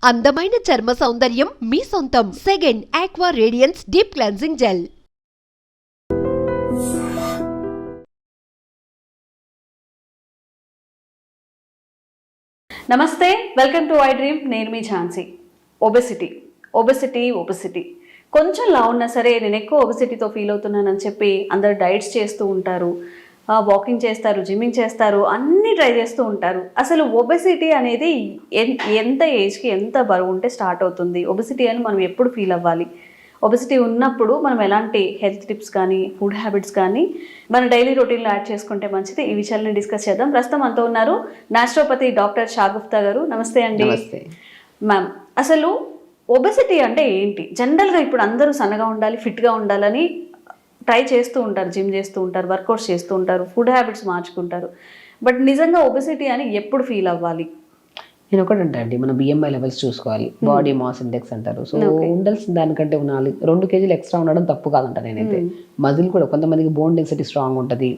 అందమైన చర్మ సౌందర్యం మీ సొంతం. Second aqua radiance deep cleansing gel. నమస్తే, వెల్కమ్ టు ఐ డ్రీమ్. నేను మీ ఝాన్సీ. ఒబెసిటీ కొంచెం లా ఉన్నా సరే నేను ఎక్కువ ఒబెసిటీతో ఫీల్ అవుతున్నానని చెప్పి అందరు డైట్స్ చేస్తూ ఉంటారు, వాకింగ్ చేస్తారు, జిమ్మింగ్ చేస్తారు, అన్నీ ట్రై చేస్తూ ఉంటారు. అసలు ఒబెసిటీ అనేది ఎంత ఏజ్కి ఎంత బరువు ఉంటే స్టార్ట్ అవుతుంది? ఒబెసిటీ అని మనం ఎప్పుడు ఫీల్ అవ్వాలి? ఒబెసిటీ ఉన్నప్పుడు మనం ఎలాంటి హెల్త్ టిప్స్ కానీ ఫుడ్ హ్యాబిట్స్ కానీ మన డైలీ రొటీన్లో యాడ్ చేసుకుంటే మంచిది? ఈ విషయాలను డిస్కస్ చేద్దాం. ప్రస్తుతం అంతా ఉన్నారు న్యాచురోపతి డాక్టర్ షాగుప్తా గారు. నమస్తే అండి. మ్యామ్, అసలు ఒబెసిటీ అంటే ఏంటి? జనరల్గా ఇప్పుడు అందరూ సన్నగా ఉండాలి, ఫిట్గా ఉండాలని ట్రై చేస్తూ ఉంటారు, జిమ్ చేస్తూ ఉంటారు, వర్కౌట్స్ చేస్తూ ఉంటారు, ఫుడ్ హ్యాబిట్స్ మార్చుకుంటారు. బట్ నిజంగా ఒబెసిటీ అని ఎప్పుడు ఫీల్ అవ్వాలి? నేను ఒకటి అంటే అండి, మన బిఎంఐ లెవెల్స్ చూసుకోవాలి. బాడీ మాస్ ఇండెక్స్ అంటారు. సో ఉండాల్సిన దానికంటే 2 కేజీలు ఎక్స్ట్రా ఉండడం తప్పు కాదంట నేనైతే. మజిల్ కూడా కొంతమందికి బోన్ డెన్సిటీ స్ట్రాంగ్ ఉంటుంది.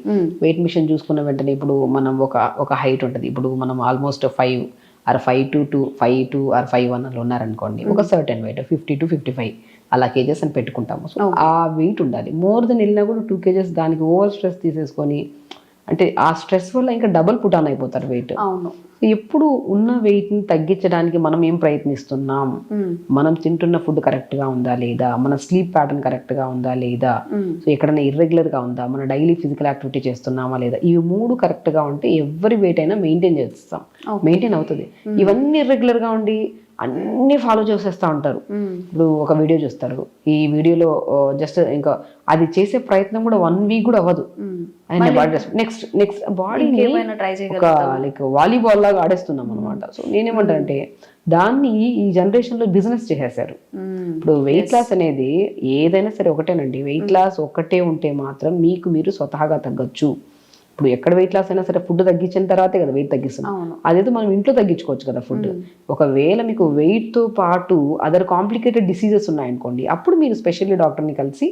వెయిట్ మిషన్ చూసుకున్న వెంటనే ఇప్పుడు మనం ఒక హైట్ ఉంటుంది. ఇప్పుడు మనం ఆల్మోస్ట్ 5 or 5'2" or 5'1" అలా ఉన్నారనుకోండి, ఒక సర్టెన్ వెయిట్ 50 to 55 అలా కేజెస్ అని పెట్టుకుంటాము. సో ఆ వెయిట్ ఉండాలి. మోర్ దెన్ వెళ్ళినా కూడా 2 కేజెస్ దానికి ఓవర్ స్ట్రెస్ తీసేసుకొని, అంటే ఆ స్ట్రెస్ వల్ల ఇంకా డబుల్ పుట్ ఆన్ అయిపోతారు వెయిట్. అవును. ఎప్పుడు ఉన్న వెయిట్ని తగ్గించడానికి మనం ఏం ప్రయత్నిస్తున్నాం, మనం తింటున్న ఫుడ్ కరెక్ట్గా ఉందా లేదా, మన స్లీప్ ప్యాటర్న్ కరెక్ట్గా ఉందా లేదా, సో ఎక్కడైనా ఇర్రెగ్యులర్గా ఉందా, మన డైలీ ఫిజికల్ యాక్టివిటీ చేస్తున్నామా లేదా, ఇవి 3 కరెక్ట్గా ఉంటే ఎవరి వెయిట్ అయినా మెయింటైన్ చేస్తాం, మెయింటైన్ అవుతుంది. ఇవన్నీ ఇర్రెగ్యులర్గా ఉండి అన్నీ ఫాలో చేసేస్తూ ఉంటారు. ఇప్పుడు ఒక వీడియో చూస్తారు, ఈ వీడియోలో జస్ట్ ఇంకా అది చేసే ప్రయత్నం కూడా 1 వీక్ కూడా అవ్వదు. నెక్స్ట్ బాడీ ఒక లైక్ వాలీబాల్ లాగా ఆడేస్తున్నాం అనమాట. సో నేనేమంటానంటే దాన్ని ఈ జనరేషన్లో బిజినెస్ చేసేసారు. ఇప్పుడు వెయిట్ లాస్ అనేది ఏదైనా సరే ఒకటేనండి. వెయిట్ లాస్ ఒక్కటే ఉంటే మాత్రం మీకు మీరు స్వతహాగా తగ్గొచ్చు. ఇప్పుడు ఎక్కడ వెయిట్ లాస్ అయినా సరే ఫుడ్ తగ్గించిన తర్వాతే కదా వెయిట్ తగ్గిస్తున్నాం. అదేదో మనం ఇంట్లో తగ్గించుకోవచ్చు కదా ఫుడ్. ఒకవేళ మీకు వెయిట్తో పాటు అదర్ కాంప్లికేటెడ్ డిసీజెస్ ఉన్నాయనుకోండి, అప్పుడు మీరు స్పెషల్లీ డాక్టర్ని కలిసి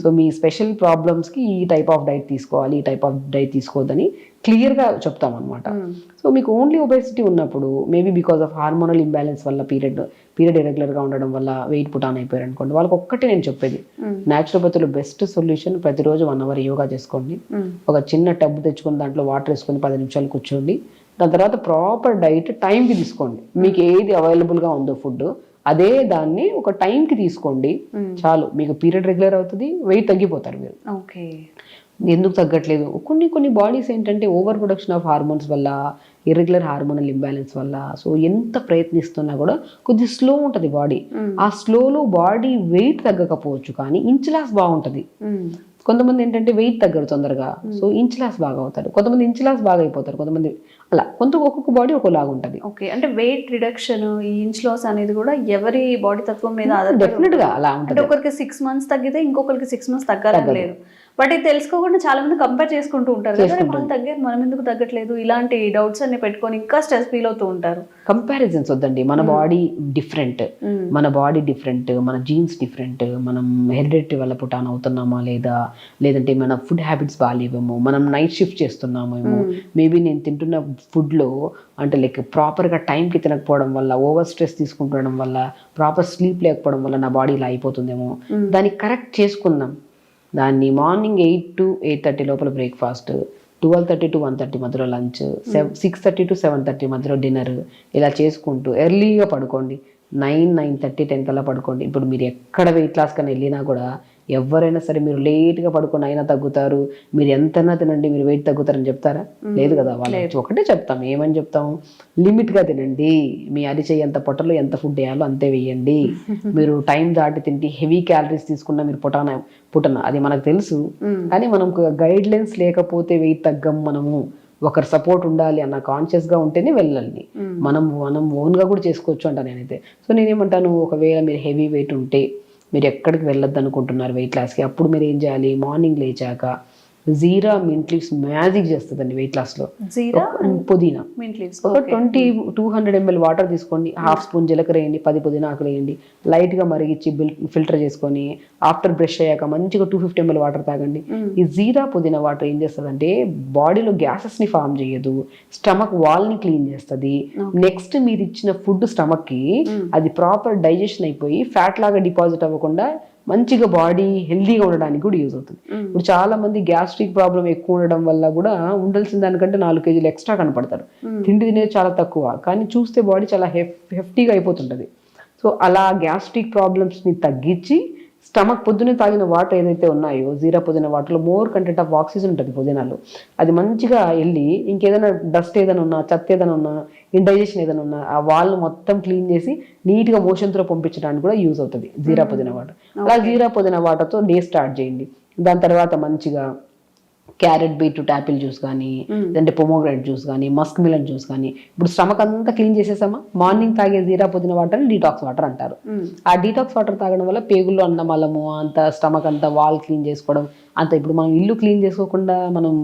సో మీ స్పెషల్ ప్రాబ్లమ్స్కి ఈ టైప్ ఆఫ్ డైట్ తీసుకోవాలి, ఈ టైప్ ఆఫ్ డైట్ తీసుకోవద్దని క్లియర్గా చెప్తాం అనమాట. సో మీకు ఓన్లీ ఒబెసిటీ ఉన్నప్పుడు maybe because of hormonal imbalance వల్ల పీరియడ్ ఇరెగ్యులర్గా ఉండడం వల్ల వెయిట్ పుట్ ఆన్ అయిపోయారు అనుకోండి, వాళ్ళకి ఒక్కటే నేను చెప్పేది, న్యాచురోపతిలో బెస్ట్ సొల్యూషన్ ప్రతిరోజు 1 hour యోగా చేసుకోండి. ఒక చిన్న టబ్ తెచ్చుకొని దాంట్లో వాటర్ వేసుకొని 10 నిమిషాలు కూర్చోండి. దాని తర్వాత ప్రాపర్ డైట్ టైంకి తీసుకోండి. మీకు ఏది అవైలబుల్గా ఉందో ఫుడ్ అదే దాన్ని ఒక టైంకి తీసుకోండి చాలు. మీకు పీరియడ్ రెగ్యులర్ అవుతుంది, వెయిట్ తగ్గిపోతారు మీరు. ఓకే. ఎందుకు తగ్గట్లేదు? కొన్ని బాడీస్ ఏంటంటే ఓవర్ ప్రొడక్షన్ ఆఫ్ హార్మోన్స్ వల్ల, ఇర్రెగ్యులర్ హార్మోనల్ ఇంబ్యాలెన్స్ వల్ల, సో ఎంత ప్రయత్నిస్తున్నా కూడా కొద్దిగా స్లో ఉంటుంది బాడీ. ఆ స్లోలో బాడీ వెయిట్ తగ్గకపోవచ్చు కానీ ఇంచ్ లాస్ బాగుంటుంది. కొంతమంది ఏంటంటే వెయిట్ తగ్గరు తొందరగా, సో ఇంచ్ లాస్ బాగా అవుతారు. కొంతమంది ఇంచ్ లాస్ బాగా అయిపోతారు, కొంతమంది అలా ఒక్కొక్క బాడీ ఒక్కోలాగా ఉంటుంది. ఓకే. అంటే వెయిట్ రిడక్షన్, ఈ ఇంచ్ లాస్ అనేది కూడా ఎవరి బాడీ తత్వం మీద డెఫినెట్ గా అలా ఉంటుంది. ఒకరికి 6 months తగ్గితే ఇంకొకరికి 6 months తగ్గాలని లేదు. బట్ ఇది తెలుసుకోకుండా చాలా మంది కంపేర్ చేసుకుంటూ ఉంటారు కదా, వాళ్ళు తగ్గారు మనం ఎందుకు తగ్గట్లేదు, ఇలాంటి డౌట్స్ అన్ని పెట్టుకొని ఇంకా స్ట్రెస్ ఫీల్ అవుతూ ఉంటారు. కంపారిజన్స్ వద్దండి. మన బాడీ డిఫరెంట్, మన జీన్స్ డిఫరెంట్, మనం హెరిడిటరీ వల్ల పుట్ ఆన్ అవుతున్నామా లేదా, లేదంటే మన ఫుడ్ హ్యాబిట్స్ బాగాలేవేమో, మనం నైట్ షిఫ్ట్ చేస్తున్నామేమో, మేబీ నేను తింటున్న ఫుడ్లో అంటే లైక్ ప్రాపర్గా టైంకి తినకపోవడం వల్ల, ఓవర్ స్ట్రెస్ తీసుకుంటుండడం వల్ల, ప్రాపర్ స్లీప్ లేకపోవడం వల్ల నా బాడీ ఇలా అయిపోతుందేమో, దాన్ని కరెక్ట్ చేసుకుందాం. దాన్ని మార్నింగ్ 8 to 8:30 లోపల బ్రేక్ఫాస్ట్, 12:30 to 1:30 మధ్యలో లంచ్, 6:30 to 7:30 మధ్యలో డిన్నర్, ఇలా చేసుకుంటూ ఎర్లీగా పడుకోండి. 9:30 10 కల్లా పడుకోండి. ఇప్పుడు మీరు ఎక్కడ వెయిట్ లాస్ కన్నా వెళ్ళినా కూడా ఎవరైనా సరే మీరు లేట్గా పడుకొని అయినా తగ్గుతారు, మీరు ఎంతైనా తినండి మీరు వెయిట్ తగ్గుతారని చెప్తారా? లేదు కదా. వాళ్ళు ఒకటే చెప్తాం, ఏమని చెప్తాం, లిమిట్గా తినండి, మీ అరిచేయి ఎంత పొట్టలో ఎంత ఫుడ్ వేయాలో అంతే వేయండి. మీరు టైం దాటి తింటే హెవీ క్యాలరీస్ తీసుకున్నా మీరు పుట్టన అది మనకు తెలుసు. కానీ మనం గైడ్ లైన్స్ లేకపోతే వెయిట్ తగ్గం. మనము ఒకరి సపోర్ట్ ఉండాలి అన్న కాన్షియస్గా ఉంటేనే వెళ్ళాలి. మనం ఓన్గా కూడా చేసుకోవచ్చు అంట నేనైతే. సో నేనేమంటాను, ఒకవేళ మీరు హెవీ వెయిట్ ఉంటే మీరు ఎక్కడికి వెళ్ళొద్దు అనుకుంటున్నారు వెయిట్ లాస్కి, అప్పుడు మీరు ఏం చేయాలి, మార్నింగ్ లేచాక జీరా మింట్ లీవ్స్ మ్యాజిక్ చేస్తుందండి వెయిట్ లాస్లో. జీరా పుదీనా మింట్ లీవ్స్ ఒక 200 ml వాటర్ తీసుకోండి, హాఫ్ స్పూన్ జీలకర్ర వేయండి, 10 పుదీనా ఆకులు వేయండి, లైట్గా మరిగించి ఫిల్టర్ చేసుకొని ఆఫ్టర్ బ్రష్ అయ్యాక మంచిగా 250 ml వాటర్ తాగండి. ఈ జీరా పుదీనా వాటర్ ఏం చేస్తుందంటే బాడీలో గ్యాసెస్ని ఫామ్ చేయదు, స్టమక్ వాల్ని క్లీన్ చేస్తుంది. నెక్స్ట్ మీరు ఇచ్చిన ఫుడ్ స్టమక్కి అది ప్రాపర్ డైజెషన్ అయిపోయి ఫ్యాట్ లాగా డిపాజిట్ అవ్వకుండా మంచిగా బాడీ హెల్దీగా ఉండడానికి కూడా యూజ్ అవుతుంది. ఇప్పుడు చాలా మంది గ్యాస్ట్రిక్ ప్రాబ్లం ఎక్కువ ఉండడం వల్ల కూడా ఉండాల్సిన దానికంటే 4 kgs ఎక్స్ట్రా కనపడతారు. తిండి తినేది చాలా తక్కువ, కానీ చూస్తే బాడీ చాలా హెఫ్టీగా అయిపోతుంటుంది. సో అలా గ్యాస్ట్రిక్ ప్రాబ్లమ్స్ని తగ్గించి స్టమక్ పొద్దునే తాగిన వాటర్ ఏదైతే ఉన్నాయో జీరా పుదీనా వాటర్లో మోర్ కంటెంట్ ఆఫ్ ఆక్సిజన్ ఉంటుంది పుదీనాలో. అది మంచిగా వెళ్ళి ఇంకేదైనా డస్ట్ ఏదైనా ఉన్నా, చెత్త ఏదైనా ఉన్నా, ఇండైజెషన్ ఏదైనా ఉన్నా ఆ వాల్ని మొత్తం క్లీన్ చేసి నీట్గా మోషన్తో పంపించడానికి కూడా యూజ్ అవుతుంది జీరా పుదీనా వాటర్. అలా జీరా పుదీనా వాటర్తో డే స్టార్ట్ చేయండి. దాని తర్వాత మంచిగా క్యారెట్, బీట్రూట్, యాపిల్ జ్యూస్ కానీ, లేదంటే పొమోగ్రానేట్ జ్యూస్ కానీ, మస్క్ మిలన్ జ్యూస్ కానీ. ఇప్పుడు స్టమక్ అంతా క్లీన్ చేసేసామా, మార్నింగ్ తాగే జీరా పుదీనా వాటర్ డీటాక్స్ వాటర్ అంటారు. ఆ డీటాక్స్ వాటర్ తాగడం వల్ల పేగుల్లో అన్న మలము అంత స్టమక్ అంతా వాల్ క్లీన్ చేసుకోవడం అంత. ఇప్పుడు మనం ఇల్లు క్లీన్ చేసుకోకుండా మనం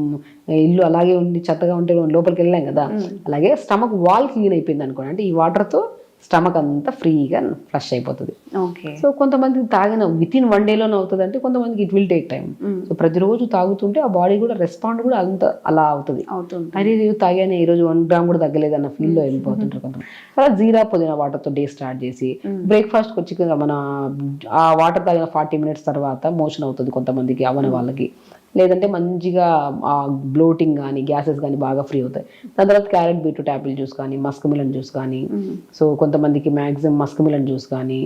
ఇల్లు అలాగే ఉండి చెత్తగా ఉంటే లోపలికి వెళ్ళాం కదా, అలాగే స్టమక్ వాల్ క్లీన్ అయిపోయింది అనుకోండి, అంటే ఈ వాటర్తో స్టమక్ అంతా ఫ్రీగా ఫ్లష్ అయిపోతుంది. సో కొంతమందికి తాగిన వితిన్ 1 dayలోనే అవుతుంది, అంటే కొంతమందికి it will take time. So ప్రతిరోజు తాగుతుంటే ఆ బాడీ కూడా రెస్పాండ్ కూడా అంత అలా అవుతుంది. అరే తాగానే ఈరోజు 1 gram కూడా తగ్గలేదు అన్న ఫీల్లో వెళ్ళిపోతుంటారు కొంతమంది. అలా జీరా పుదీనా వాటర్తో డే స్టార్ట్ చేసి బ్రేక్ఫాస్ట్కి వచ్చి మన ఆ వాటర్ తాగిన 40 minutes తర్వాత మోషన్ అవుతుంది కొంతమందికి, అవన వాళ్ళకి. లేదంటే మంచిగా ఆ బ్లోటింగ్ కానీ గ్యాసెస్ కానీ బాగా ఫ్రీ అవుతాయి. దాని తర్వాత క్యారెట్, బీట్రూట్, యాపిల్ జ్యూస్ కానీ, మస్క్ మిలన్ జ్యూస్ కానీ. సో కొంతమందికి మ్యాక్సిమం మస్క్ మిలన్ జ్యూస్ కానీ,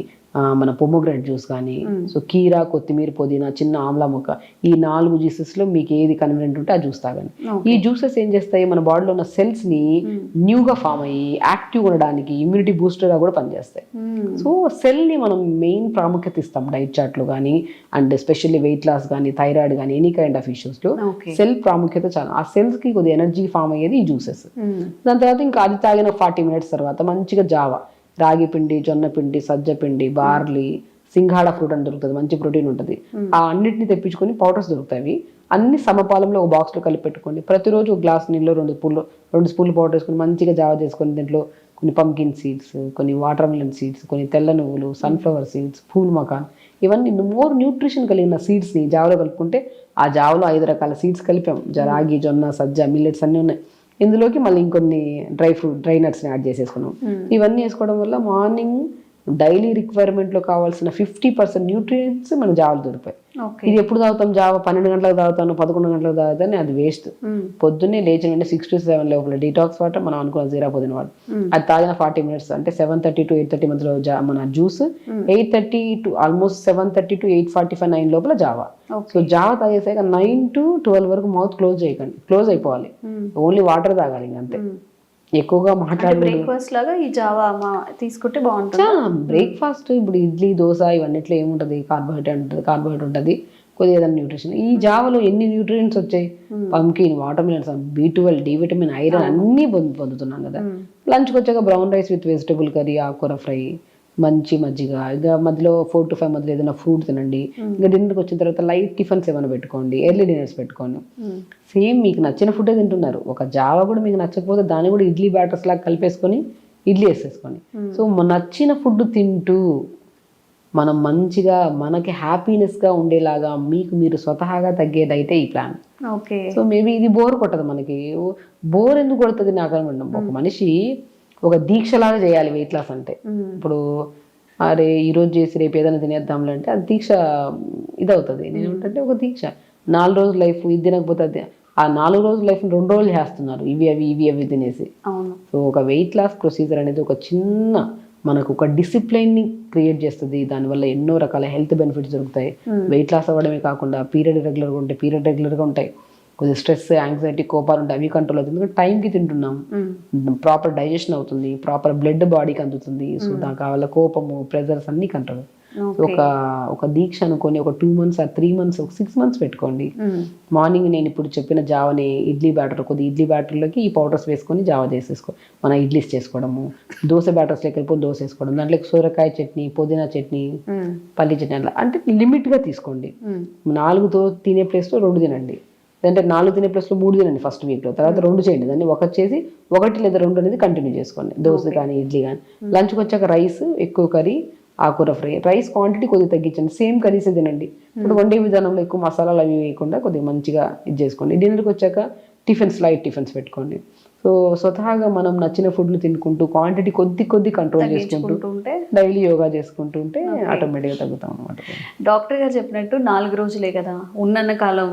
మన పొమోగ్రానేట్ జ్యూస్ కానీ. సో కీరా, కొత్తిమీర, పుదీనా, చిన్న ఆమ్లా ముక్క, ఈ 4 జ్యూసెస్లో మీకు ఏది కన్వీనియంట్ ఉంటే ఆ జ్యూస్ తాగండి. ఈ జ్యూసెస్ ఏం చేస్తాయి, మన బాడీలో ఉన్న సెల్స్ని న్యూగా ఫామ్ అయ్యి యాక్టివ్ ఉండడానికి ఇమ్యూనిటీ బూస్టర్గా కూడా పనిచేస్తాయి. సో సెల్ని మనం మెయిన్ ప్రాముఖ్యత ఇస్తాం డైట్ చార్ట్లో కానీ, అండ్ ఎస్పెషల్లీ వెయిట్ లాస్ కానీ, థైరాయిడ్ కానీ, ఎనీ కైండ్ ఆఫ్ ఇష్యూస్లో సెల్ ప్రాముఖ్యత చాలా. ఆ సెల్స్కి కొద్దిగా ఎనర్జీ ఫామ్ అయ్యేది ఈ జ్యూసెస్. దాని తర్వాత ఇంకా అది తాగిన 40 minutes తర్వాత మంచిగా జావా, రాగి పిండి, జొన్న పిండి, సజ్జ పిండి, బార్లీ, సింఘాడ ఫ్రూట్ అని దొరుకుతుంది, మంచి ప్రోటీన్ ఉంటుంది. ఆ అన్నిటిని తెప్పించుకొని పౌడర్స్ దొరుకుతాయి, అన్ని సమపాలంలో ఒక బాక్స్లో కలిపి పెట్టుకోండి. ప్రతిరోజు ఒక గ్లాస్ నీళ్ళు 2 స్పూన్లు పౌడర్ వేసుకొని మంచిగా జావ చేసుకొని దీంట్లో కొన్ని పంకిన్ సీడ్స్, కొన్ని వాటర్ మిలన్ సీడ్స్, కొన్ని తెల్ల నువ్వులు, సన్ఫ్లవర్ సీడ్స్, పూల్ మకాన్, ఇవన్నీ మోర్ న్యూట్రిషన్ కలిగిన సీడ్స్ని జావలో కలుపుకుంటే, ఆ జావలో 5 రకాల సీడ్స్ కలిపాం, రాగి, జొన్న, సజ్జ, మిల్లెట్స్ అన్నీ ఉన్నాయి. ఇందులోకి మళ్ళీ ఇంకొన్ని డ్రై నట్స్ని యాడ్ చేసేసుకున్నాం. ఇవన్నీ వేసుకోవడం వల్ల మార్నింగ్ డైలీ రిక్వైర్మెంట్లో కావాల్సిన 50% న్యూట్రియంట్స్ మన జావలు దొరికాయి. ఇది ఎప్పుడు తాగుతాం, జావ 12 గంటలకు తాగుతాను, 11 గంటలకు తాగుతాను, అది వేస్ట్. పొద్దున్నే లేచిన వెంటనే 6 to 7 లోపల డీటాక్స్ వాటర్, మనం అనుకున్న జీరా పుదీనా వాటర్, అది తాగిన 40 minutes అంటే 7:30 to 8:30 మధ్యలో మన జ్యూస్, 8:30 to ఆల్మోస్ట్ 7:30 to 8:45, 9 లోపల జావా. సో జావా తాగేసాక 9 to 12 వరకు మౌత్ క్లోజ్ అయిపోవాలి, ఓన్లీ వాటర్ తాగాలి అంతే. ఎక్కువగా మాట్లాడే బ్రేక్ఫాస్ట్ లాగా ఈ జావా తీసుకుంటే బాగుంటుంది. బ్రేక్ఫాస్ట్ ఇప్పుడు ఇడ్లీ, దోశ ఇవన్నిట్లో ఏముంటుంది, కార్బోహైడ్రేట్ ఉంటుంది, కొద్దిగా ఏదైనా న్యూట్రిషన్. ఈ జావలో ఎన్ని న్యూట్రియంట్స్ వచ్చాయి, pumpkin, water melons, B12, D vitamin, iron అన్నీ పొందుతున్నాం కదా. లంచ్కి వచ్చాక brown rice with vegetable curry, ఆకుకూర ఫ్రై, మంచి మజ్జిగ, ఇక మధ్యలో 4 to 5 మధ్యలో ఏదైనా ఫ్రూట్ తినండి. ఇంకా డిన్నర్కి వచ్చిన తర్వాత లైట్ టిఫిన్స్ ఏమైనా పెట్టుకోండి, ఎర్లీ డిన్నర్స్ పెట్టుకోండి. సేమ్ మీకు నచ్చిన ఫుడ్డే తింటున్నారు. ఒక జావా కూడా మీకు నచ్చకపోతే దాన్ని కూడా ఇడ్లీ బ్యాటర్స్ లాగా కలిపేసుకొని ఇడ్లీ వేసేసుకోండి. సో నచ్చిన ఫుడ్ తింటూ మనం మంచిగా మనకి హ్యాపీనెస్గా ఉండేలాగా మీకు మీరు స్వతహాగా తగ్గే డైటే ఈ ప్లాన్. సో మేబీ ఇది బోర్ కొట్టదు మనకి. బోర్ ఎందుకు కొడుతుంది నాకు అనుకుంటాం, ఒక మనిషి ఒక దీక్షలాగా చేయాలి వెయిట్ లాస్ అంటే. ఇప్పుడు అరే ఈరోజు చేసి రేపు ఏదైనా తినేద్దాంలే అంటే అది దీక్ష ఇదవుతుంది. నేనేంటంటే ఒక దీక్ష 4 రోజుల లైఫ్ ఇది తినకపోతే అది, ఆ 4 రోజుల లైఫ్ 2 రోజులు చేస్తున్నారు ఇవి తినేసి. సో ఒక వెయిట్ లాస్ ప్రొసీజర్ అనేది ఒక చిన్న మనకు ఒక డిసిప్లైన్ని క్రియేట్ చేస్తుంది. దానివల్ల ఎన్నో రకాల హెల్త్ బెనిఫిట్స్ దొరుకుతాయి. వెయిట్ లాస్ అవ్వడమే కాకుండా పీరియడ్ రెగ్యులర్గా ఉంటాయి, కొద్దిగా స్ట్రెస్, యాంగ్జైటీ, కోపాలు ఉంటాయి, అవి కంట్రోల్ అవుతుంది. ఎందుకంటే టైంకి తింటున్నాం, ప్రాపర్ డైజెషన్ అవుతుంది, ప్రాపర్ బ్లడ్ బాడీకి అందుతుంది. సో దాని కావాల కోపము, ప్రెజర్స్ అన్నీ కంట్రోల్. ఒక దీక్ష అనుకొని ఒక 2 months or 3 months, ఒక 6 months పెట్టుకోండి. మార్నింగ్ నేను ఇప్పుడు చెప్పిన జావని ఇడ్లీ బ్యాటర్లోకి ఈ పౌడర్స్ వేసుకొని జావా చేసేసుకో, మన ఇడ్లీస్ చేసుకోవడము, దోశ బ్యాటర్స్ లేకపోతే దోశ వేసుకోవడం, దాంట్లో సోరకాయ చట్నీ, పుదీనా చట్నీ, పల్లి చట్నీ, అట్లా అంటే లిమిట్గా తీసుకోండి. 4తో తినే ప్లేస్లో 2 తినండి. అంటే 4 తినే ప్లస్లో 3 తినండి ఫస్ట్ వీక్లో, తర్వాత 2 చేయండి, దాన్ని 1 చేసి 1 లేదా 2 అనేది కంటిన్యూ చేసుకోండి. దోశ కానీ ఇడ్లీ కానీ. లంచ్కి వచ్చాక రైస్, ఎక్కువ కర్రీ, ఆకుకూర ఫ్రై. రైస్ క్వాంటిటీ కొద్దిగా తగ్గించండి, సేమ్ కర్రీసే తినండి. ఇప్పుడు వండే విధానంలో ఎక్కువ మసాలాలు అవి వేయకుండా కొద్దిగా మంచిగా ఇది చేసుకోండి. డిన్నర్కి వచ్చాక టిఫిన్స్, లైట్ టిఫిన్స్ పెట్టుకోండి. సో స్వతహాగా మనం నచ్చిన ఫుడ్లు తినుకుంటూ క్వాంటిటీ కొద్ది కంట్రోల్ చేసుకుంటూ ఉంటే డైలీ యోగా చేసుకుంటూ ఉంటే ఆటోమేటిక్గా తగ్గుతాం అనమాట. డాక్టర్ గారు చెప్పినట్టు 4 రోజులే కదా ఉన్నన్న కాలం,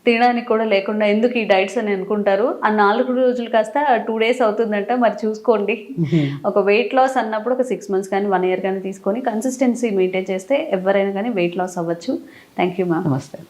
తినడానికి కూడా లేకుండా ఎందుకు ఈ డైట్స్ అని అనుకుంటారు. ఆ 4 రోజులు కాస్త 2 days అవుతుందంట. మరి చూసుకోండి. ఒక వెయిట్ లాస్ అన్నప్పుడు ఒక 6 months కానీ 1 year కానీ తీసుకొని కన్సిస్టెన్సీ మెయింటైన్ చేస్తే ఎవరైనా కానీ వెయిట్ లాస్ అవ్వచ్చు. Thank you ma'am. నమస్తే.